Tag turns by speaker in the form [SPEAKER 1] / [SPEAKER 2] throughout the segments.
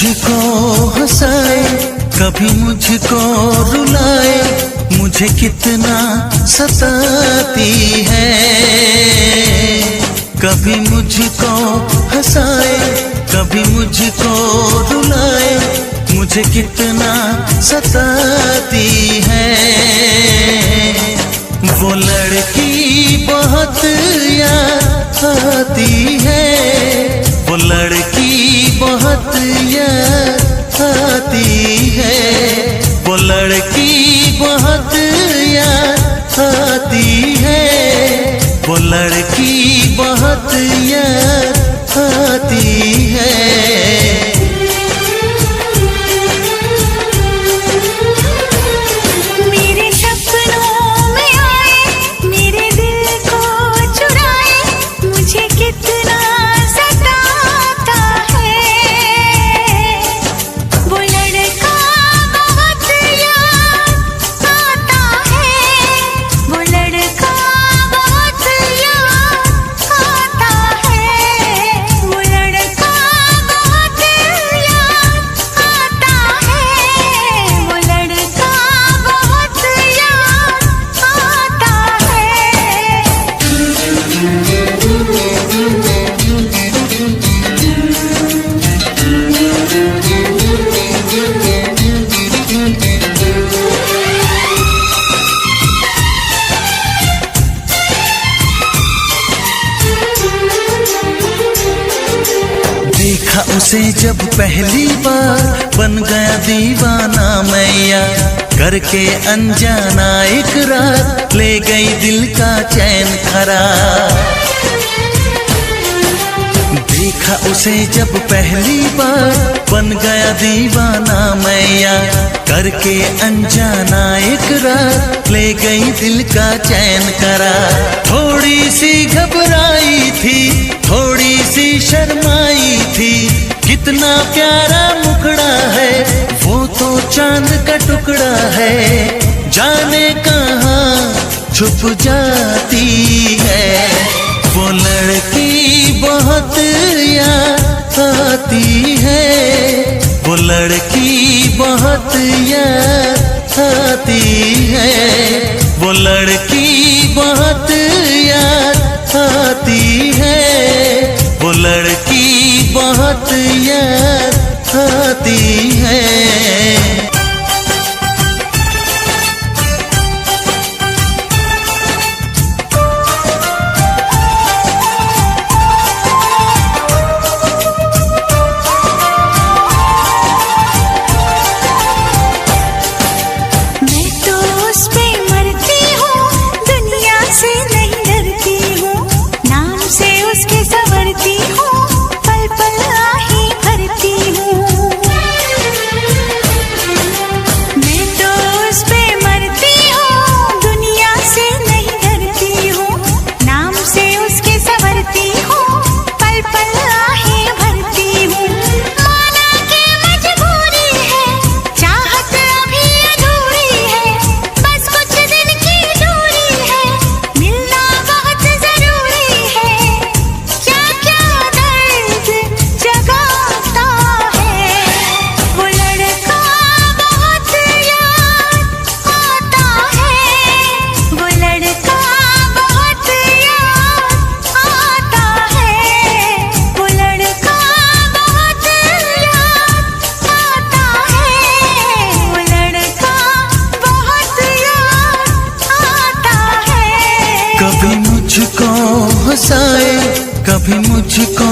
[SPEAKER 1] मुझको हंसाए, कभी मुझको रुलाए, मुझे कितना सताती है। कभी मुझको हंसाए, कभी मुझको रुलाए, मुझे कितना सताती है। वो लड़की बहुत याद आती है, वो लड़की बहुत याद आती है, वो लड़की बहुत याद आती है, वो लड़की बहुत याद आती है। देखा उसे जब पहली बार, बन गया दीवाना मैया, करके अनजाना इकरार, ले गई दिल का चैन करार। देखा उसे जब पहली बार, बन गया दीवाना मैया, करके अनजाना इकरार, ले गई दिल का चैन करार। थोड़ी सी घबराई थी, थोड़ी सी शर्माई थी, कितना प्यारा मुखड़ा है, वो तो चांद का टुकड़ा है, जाने कहाँ छुप जाती है। वो लड़की बहुत याद आती है, वो लड़की बहुत याद आती है, वो लड़की बहुत याद आती है, वो लड़की बहुत याद आती है। कभी मुझको हंसाए, कभी मुझको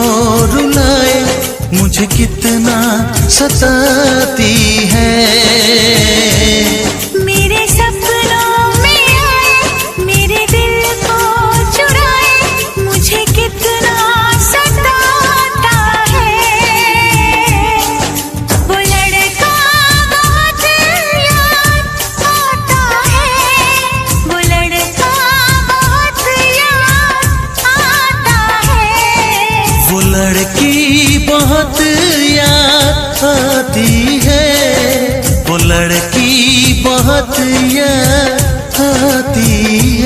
[SPEAKER 1] रुलाए, मुझे कितना सताती है।
[SPEAKER 2] मेरे सपनों में आए, मेरे दिल को चुराए, मुझे कितना सताता है। वो लड़का बहुत याद आता है, वो लड़का बहुत याद आता है।
[SPEAKER 1] वो लड़की बहुत याद आती है, वो लड़की बहुत याद आती है।